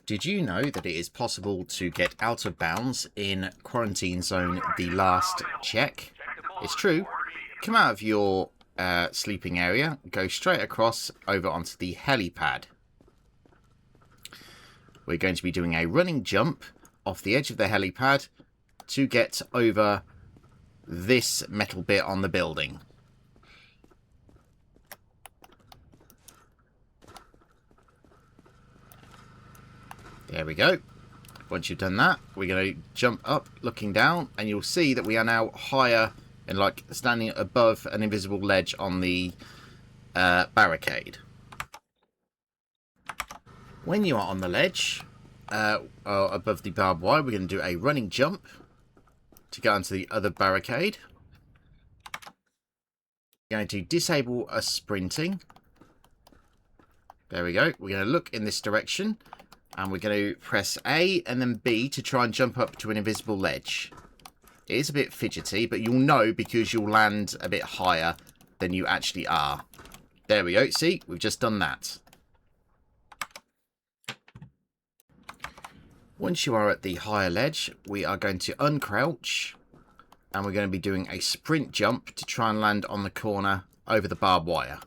Did you know that it is possible to get out of bounds in Quarantine Zone the Last Check? It's true. Come out of your sleeping area, go straight across over onto the helipad. We're going to be doing a running jump off the edge of the helipad to get over this metal bit on the building. There we go. Once you've done that, we're going to jump up, looking down, and you'll see that we are now higher and like standing above an invisible ledge on the barricade. When you are on the ledge, or above the barbed wire, we're going to do a running jump to go onto the other barricade. We're going to disable a sprinting. There we go. We're going to look in this direction. And we're going to press A and then B to try and jump up to an invisible ledge. It is a bit fidgety, but you'll know because you'll land a bit higher than you actually are. There we go. See, we've just done that. Once you are at the higher ledge, we are going to uncrouch. And we're going to be doing a sprint jump to try and land on the corner over the barbed wire.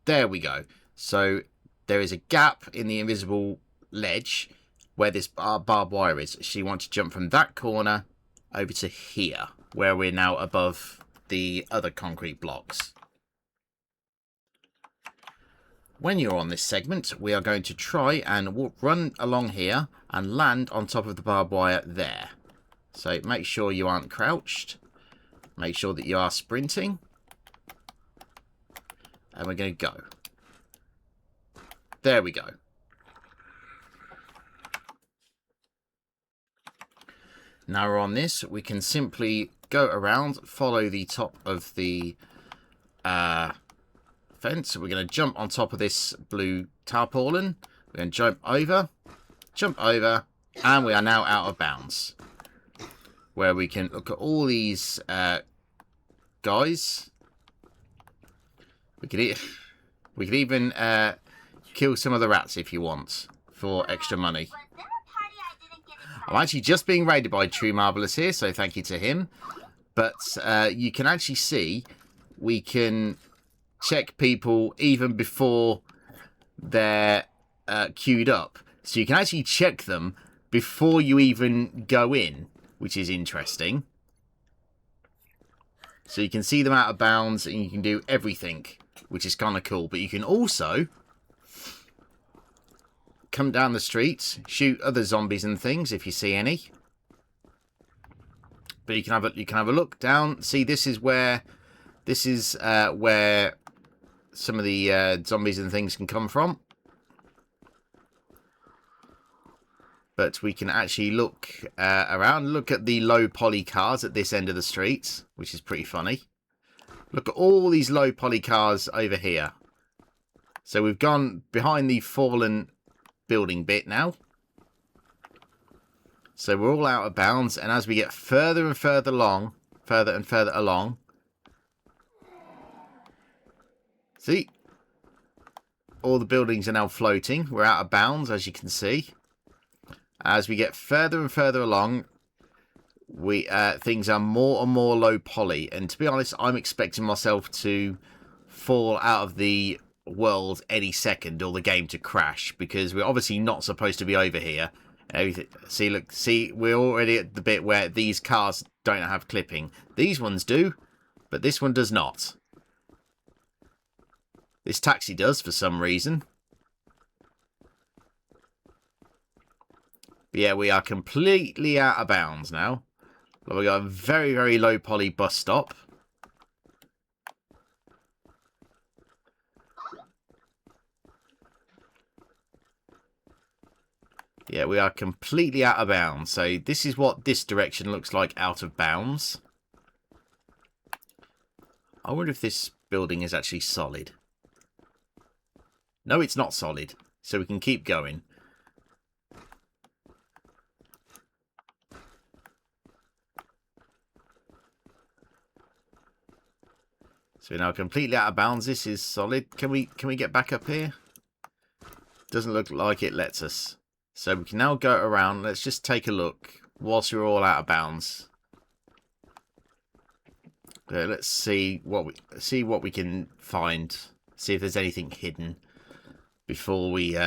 There we go. So there is a gap in the invisible ledge where this barbed wire is. So you want to jump from that corner over to here, where we're now above the other concrete blocks. When you're on this segment, we are going to try and run along here and land on top of the barbed wire there. So make sure you aren't crouched. Make sure that you are sprinting. And we're going to go. There we go. Now we're on this, we can simply go around, follow the top of the fence. We're going to jump on top of this blue tarpaulin. We're going to jump over, and we are now out of bounds. Where we can look at all these guys. We could even kill some of the rats if you want, for extra money. I'm actually just being raided by True Marvellous here, so thank you to him. But you can actually see we can check people even before they're queued up. So you can actually check them before you even go in, which is interesting. So you can see them out of bounds and you can do everything, which is kind of cool. But you can also come down the streets, shoot other zombies and things if you see any. But you can have a look down. See, this is where some of the zombies and things can come from. But we can actually look around. Look at the low poly cars at this end of the street, which is pretty funny. Look at all these low poly cars over here. So we've gone behind the fallen building bit now. So we're all out of bounds, and as we get further and further along, see, all the buildings are now floating. We're out of bounds, as you can see. As we get further and further along, things are more and more low poly, and to be honest, I'm expecting myself to fall out of the world any second or the game to crash, because we're obviously not supposed to be over here. See, we're already at the bit where these cars don't have clipping. These ones do, but this one does not. This taxi does for some reason. But yeah, we are completely out of bounds now. We've got a very, very low poly bus stop. Yeah, we are completely out of bounds. So this is what this direction looks like out of bounds. I wonder if this building is actually solid. No, it's not solid. So we can keep going. So we're now completely out of bounds. This is solid. Can we get back up here? Doesn't look like it lets us. So we can now go around. Let's just take a look whilst we're all out of bounds. Let's see what we can find. See if there's anything hidden before we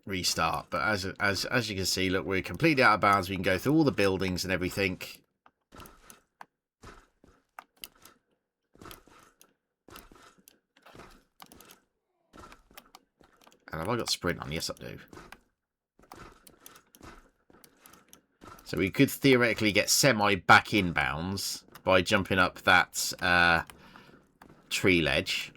restart. But as you can see, look, we're completely out of bounds. We can go through all the buildings and everything. And have I got sprint on? Yes, I do. So we could theoretically get semi back in bounds by jumping up that tree ledge.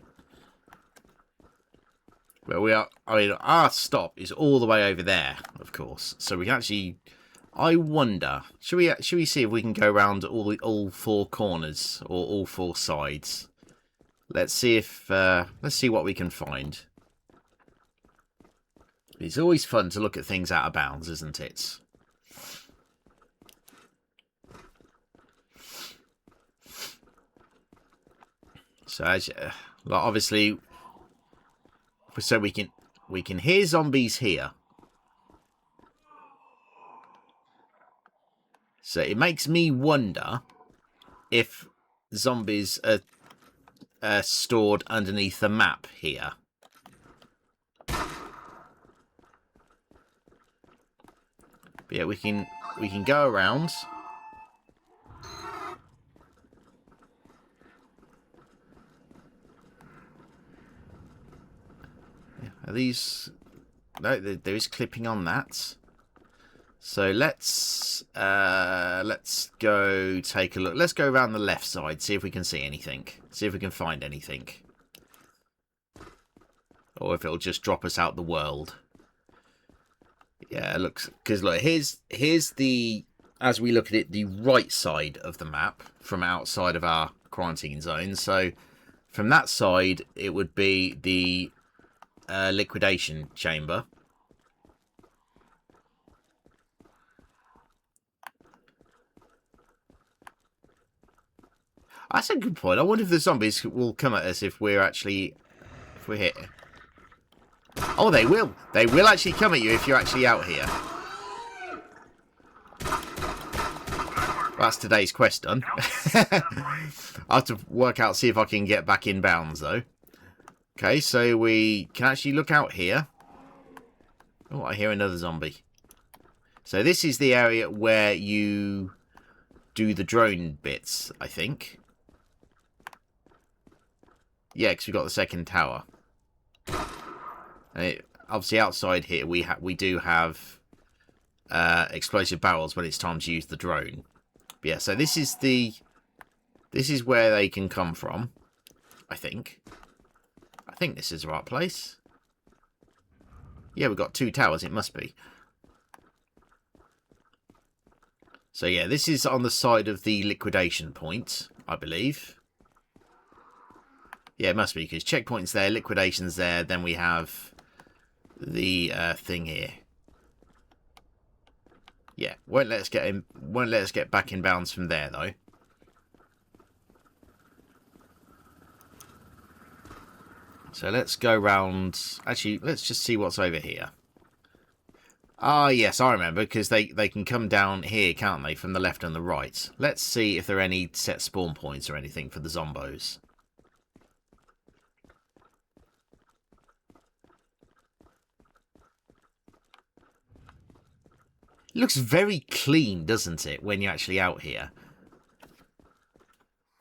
But we are, I mean, our stop is all the way over there, of course. So we can actually, I wonder, should we see if we can go around all four corners or all four sides? Let's see what we can find. It's always fun to look at things out of bounds, isn't it? So obviously, so we can hear zombies here. So it makes me wonder if zombies are stored underneath the map here. But yeah, we can go around. Are these? No, there is clipping on that. So let's go take a look. Let's go around the left side, see if we can see anything. See if we can find anything. Or if it'll just drop us out the world. Yeah, it looks, because look, here's the, as we look at it, the right side of the map from outside of our quarantine zone. So from that side, it would be the liquidation chamber. That's a good point. I wonder if the zombies will come at us if we're here. Oh, they will. They will actually come at you if you're actually out here. That's today's quest done. I have to work out, see if I can get back in bounds, though. Okay, so we can actually look out here. Oh, I hear another zombie. So this is the area where you do the drone bits, I think. Yeah, because we've got the second tower. And obviously outside here we do have explosive barrels when it's time to use the drone. But yeah, so this is where they can come from, I think. I think this is the right place. Yeah, we've got two towers, it must be. So yeah, this is on the side of the liquidation point, I believe. Yeah, it must be, because checkpoint's there, liquidation's there, then we have the thing here. Yeah, won't let us get back in bounds from there, though. So let's go round. Actually, let's just see what's over here. Ah, yes, I remember, because they can come down here, can't they, from the left and the right. Let's see if there are any set spawn points or anything for the zombos. It looks very clean, doesn't it, when you're actually out here?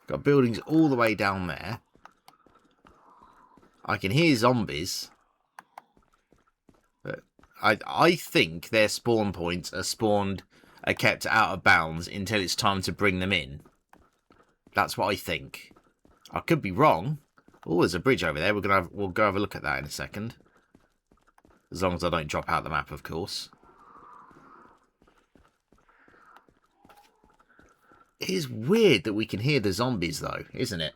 Got buildings all the way down there. I can hear zombies. But I think their spawn points are kept out of bounds until it's time to bring them in. That's what I think. I could be wrong. Oh, there's a bridge over there. We'll go have a look at that in a second. As long as I don't drop out the map, of course. It is weird that we can hear the zombies, though, isn't it?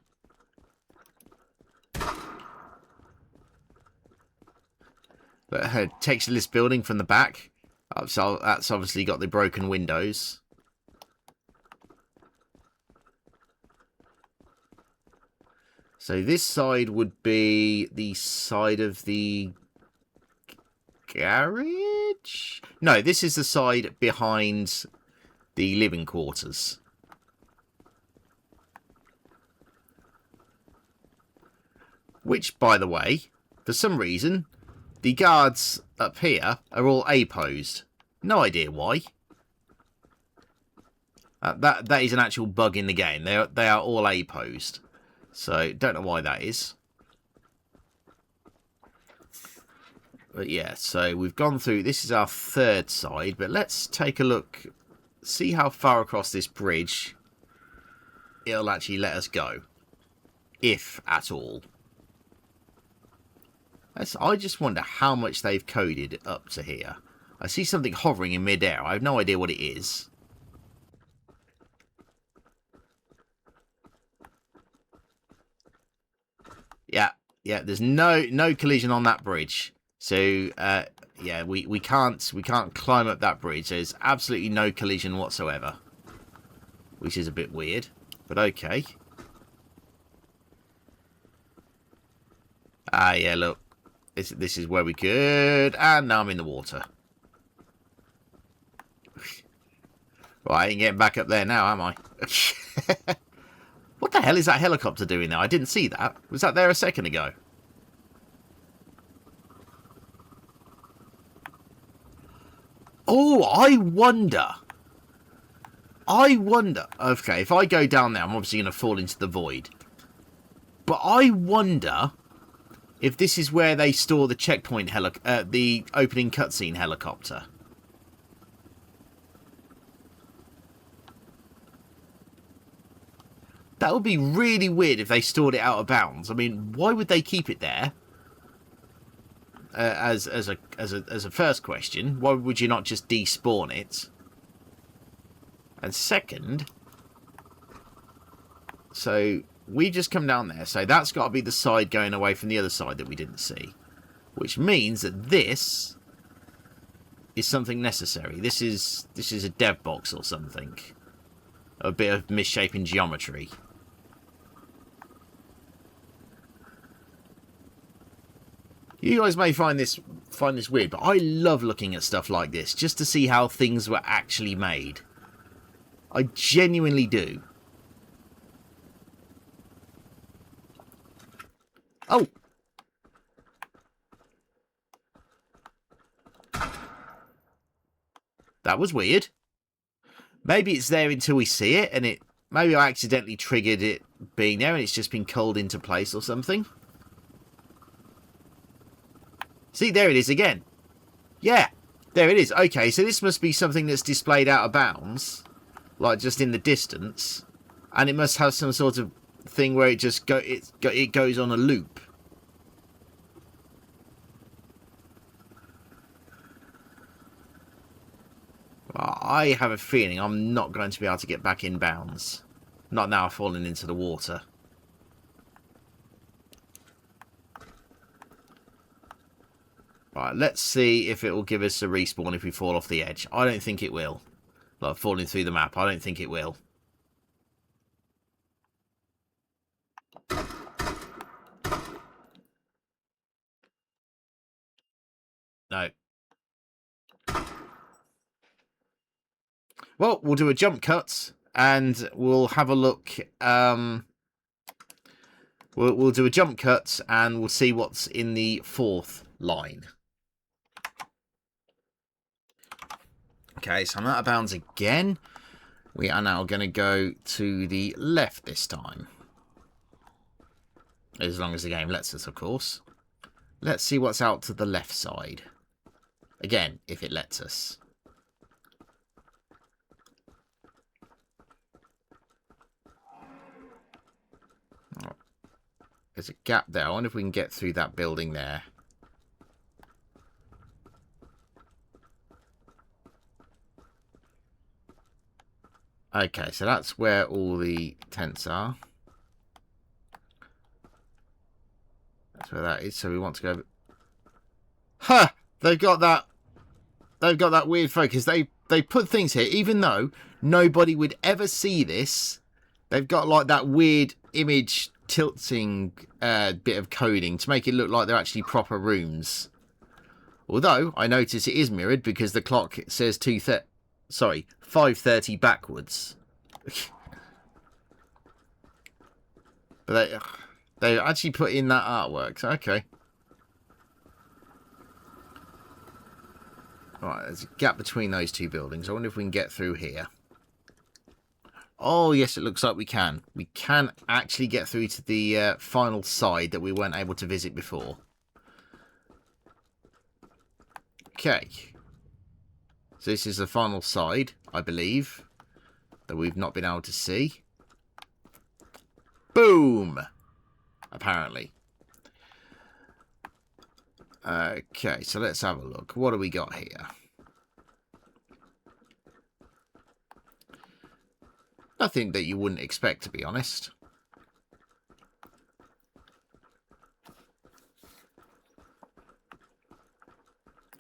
But textureless building from the back. So that's obviously got the broken windows. So this side would be the side of the garage? No, this is the side behind the living quarters. Which, by the way, for some reason, the guards up here are all A-posed. No idea why. That is an actual bug in the game. They are all A-posed. So, don't know why that is. But yeah, so we've gone through. This is our third side. But let's take a look. See how far across this bridge it'll actually let us go. If at all. I just wonder how much they've coded up to here. I see something hovering in midair. I have no idea what it is. Yeah, there's no collision on that bridge. So yeah, we can't climb up that bridge. There's absolutely no collision whatsoever. Which is a bit weird, but okay. Ah, yeah, look. This is where we could... And now I'm in the water. Right, I ain't getting back up there now, am I? What the hell is that helicopter doing now? I didn't see that. Was that there a second ago? Oh, I wonder. Okay, if I go down there, I'm obviously going to fall into the void. But I wonder if this is where they store the checkpoint the opening cutscene helicopter. That would be really weird if they stored it out of bounds. I mean, why would they keep it there? As a first question, why would you not just despawn it? And second, so we just come down there. So that's got to be the side going away from the other side that we didn't see, which means that this is something necessary. This is a dev box or something. A bit of misshapen geometry. You guys may find this weird, but I love looking at stuff like this just to see how things were actually made. I genuinely do. Oh! That was weird. Maybe it's there until we see it, and maybe I accidentally triggered it being there and it's just been culled into place or something. See, there it is again. Yeah, there it is. Okay, so this must be something that's displayed out of bounds, like just in the distance, and it must have some sort of thing where it just it goes on a loop. I have a feeling I'm not going to be able to get back in bounds. Not now I've fallen into the water. Right, let's see if it will give us a respawn if we fall off the edge. I don't think it will. Like falling through the map, I don't think it will. No. Well, we'll do a jump cut and we'll have a look. We'll do a jump cut and we'll see what's in the fourth line. Okay, so I'm out of bounds again. We are now going to go to the left this time. As long as the game lets us, of course. Let's see what's out to the left side. Again, if it lets us. Oh, there's a gap there. I wonder if we can get through that building there. Okay, so that's where all the tents are. That's where that is. So we want to go. Huh! They've got that. They've got that weird focus. They put things here, even though nobody would ever see this. They've got like that weird image tilting bit of coding to make it look like they're actually proper rooms. Although, I notice it is mirrored because the clock says 5:30 backwards. But they actually put in that artwork, so okay. Right, there's a gap between those two buildings. I wonder if we can get through here. Oh, yes, it looks like we can. We can actually get through to the final side that we weren't able to visit before. Okay. So this is the final side, I believe, that we've not been able to see. Boom! Apparently. Okay, so let's have a look. What do we got here? Nothing that you wouldn't expect, to be honest.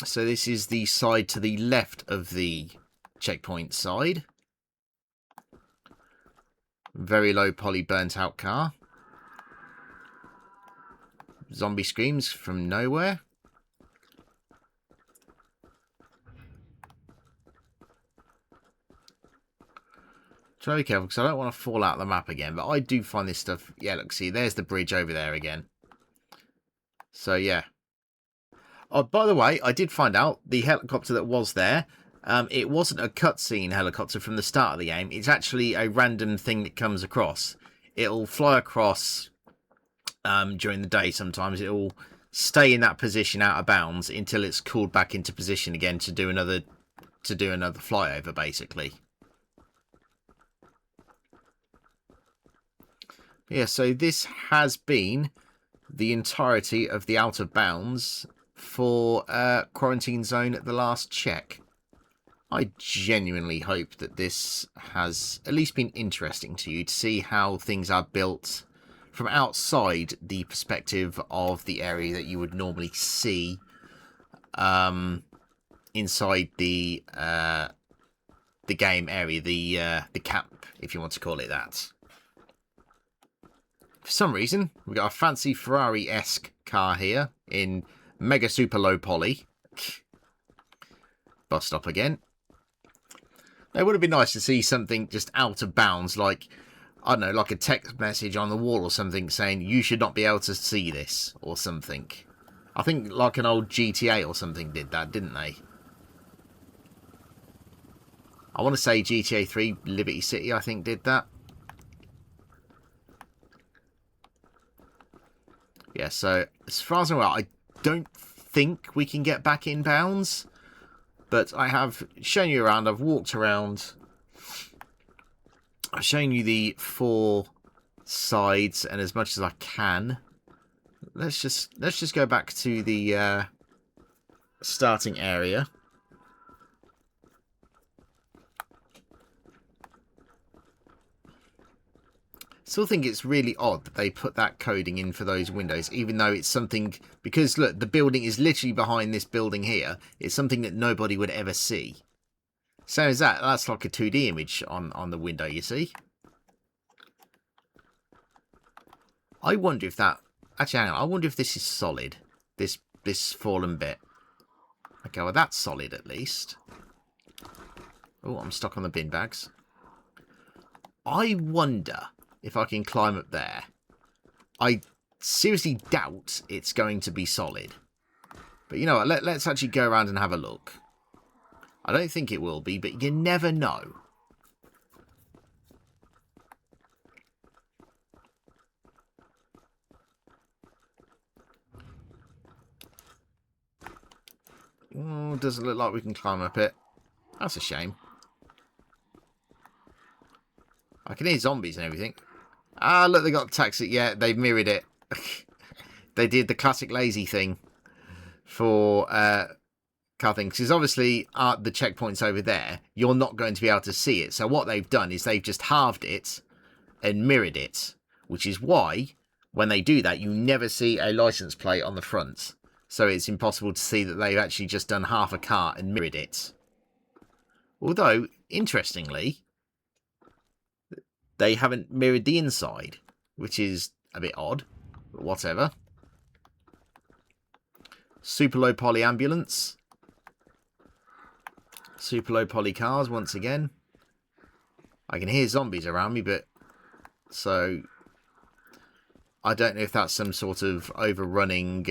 So this is the side to the left of the checkpoint side. Very low poly burnt out car. Zombie screams from nowhere. Try to be careful because I don't want to fall out of the map again. But I do find this stuff... Yeah, look, see, there's the bridge over there again. So, yeah. Oh, by the way, I did find out the helicopter that was there, it wasn't a cutscene helicopter from the start of the game. It's actually a random thing that comes across. It'll fly across during the day sometimes. It'll stay in that position out of bounds until it's called back into position again to do another flyover, basically. Yeah, so this has been the entirety of the out of bounds for Quarantine Zone at the last check. I genuinely hope that this has at least been interesting to you to see how things are built from outside the perspective of the area that you would normally see inside the game area, the camp, if you want to call it that. For some reason, we've got a fancy Ferrari-esque car here in mega super low poly. Bus stop again. It would have been nice to see something just out of bounds, like, I don't know, like a text message on the wall or something saying, you should not be able to see this, or something. I think like an old GTA or something did that, didn't they? I want to say GTA 3 Liberty City, I think, did that. Yeah, so as far as I'm aware, I don't think we can get back in bounds. But I have shown you around. I've walked around. I've shown you the 4 sides and as much as I can. Let's just go back to the starting area. Still think it's really odd that they put that coding in for those windows, even though it's something, because look, the building is literally behind this building here. It's something that nobody would ever see. So is that's like a 2D image on the window, you see. I wonder if that, actually hang on, I wonder if this is solid, this fallen bit. Okay, well that's solid at least. Oh, I'm stuck on the bin bags. I wonder if I can climb up there. I seriously doubt it's going to be solid. But you know what, let's actually go around and have a look. I don't think it will be, but you never know. Oh, doesn't look like we can climb up it. That's a shame. I can hear zombies and everything. Ah, look, they got taxi. Yeah, they've mirrored it. They did the classic lazy thing for car things. Because obviously, the checkpoint's over there. You're not going to be able to see it. So what they've done is they've just halved it and mirrored it. Which is why, when they do that, you never see a license plate on the front. So it's impossible to see that they've actually just done half a car and mirrored it. Although, interestingly, they haven't mirrored the inside, which is a bit odd, but whatever. Super low poly ambulance. Super low poly cars once again. I can hear zombies around me, but... So... I don't know if that's some sort of overrunning...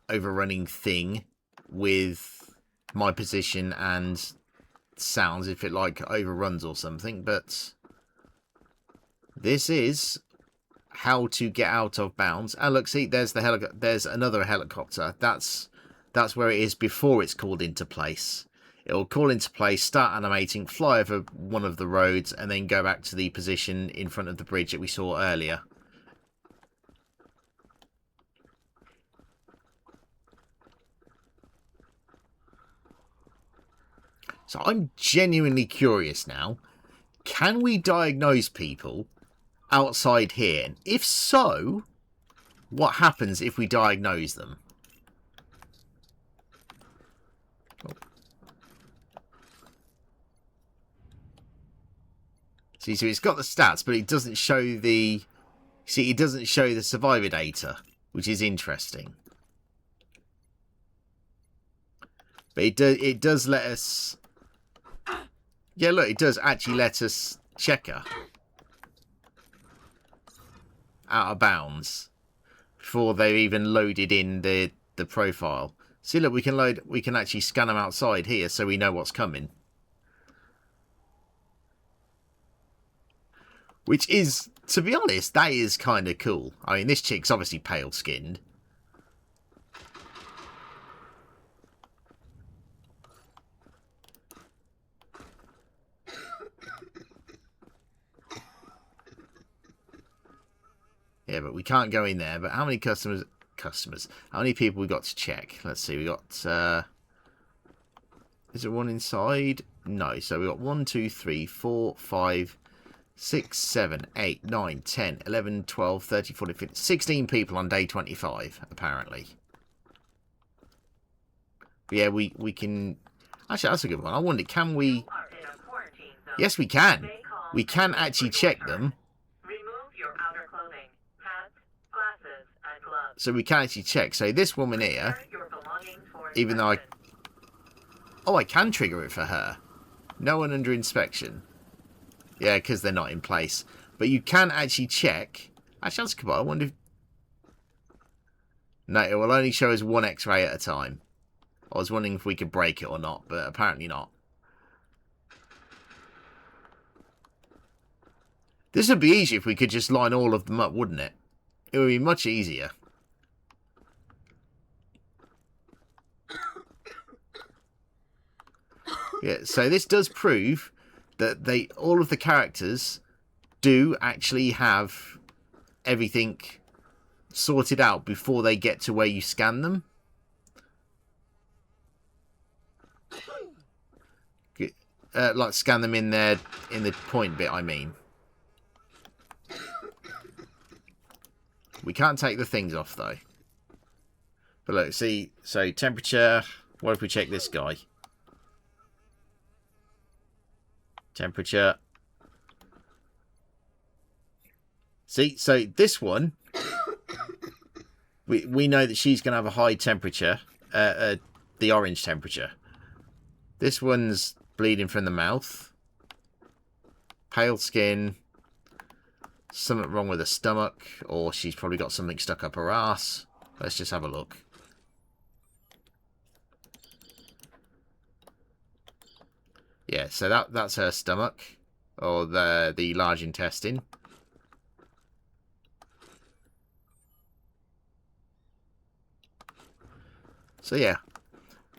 overrunning thing with my position and sounds, if it like overruns or something, but this is how to get out of bounds. And look, see, there's the there's another helicopter. That's where it is before it's called into place. It'll call into place, start animating, fly over one of the roads, and then go back to the position in front of the bridge that we saw earlier. So I'm genuinely curious now. Can we diagnose people outside here? And if so, what happens if we diagnose them? Oh. See, so it's got the stats, but it doesn't show the... See, it doesn't show the survivor data, which is interesting. But it does let us... Yeah, look, it does actually let us check her. Out of bounds. Before they've even loaded in the profile. See, look, we can actually scan them outside here so we know what's coming. Which is, to be honest, that is kind of cool. I mean, this chick's obviously pale-skinned. Yeah, but we can't go in there. But how many customers? How many people we got to check? Let's see. We got... is there one inside? No. So we got 1, 2, 3, 4, 5, 6, 7, 8, 9, 10, 11, 12, 13, 14, 15... 16 people on day 25, apparently. But yeah, we can... Actually, that's a good one. I wonder, can we... Yes, we can. We can actually check them. So we can actually check. So this woman here, even though I can trigger it for her. No one under inspection. Yeah, because they're not in place. But you can actually check. Actually, that's good. I wonder if... No, it will only show us one X-ray at a time. I was wondering if we could break it or not, but apparently not. This would be easier if we could just line all of them up, wouldn't it? It would be much easier. Yeah, so this does prove that all of the characters do actually have everything sorted out before they get to where you scan them. Like scan them in the point bit, I mean. We can't take the things off though. But look, see, so temperature. What if we check this guy? Temperature. See, so this one, we know that she's going to have a high temperature, the orange temperature. This one's bleeding from the mouth. Pale skin. Something wrong with her stomach, or she's probably got something stuck up her ass. Let's just have a look. Yeah, so that's her stomach, or the large intestine. So yeah,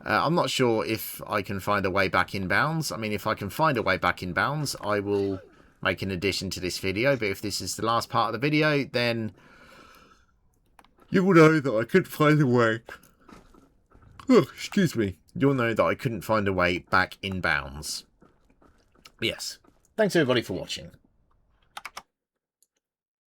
I'm not sure if I can find a way back in bounds. I mean, if I can find a way back in bounds, I will make an addition to this video. But if this is the last part of the video, then you will know that I couldn't find a way. Oh, excuse me. You'll know that I couldn't find a way back in bounds. Yes. Thanks everybody for watching.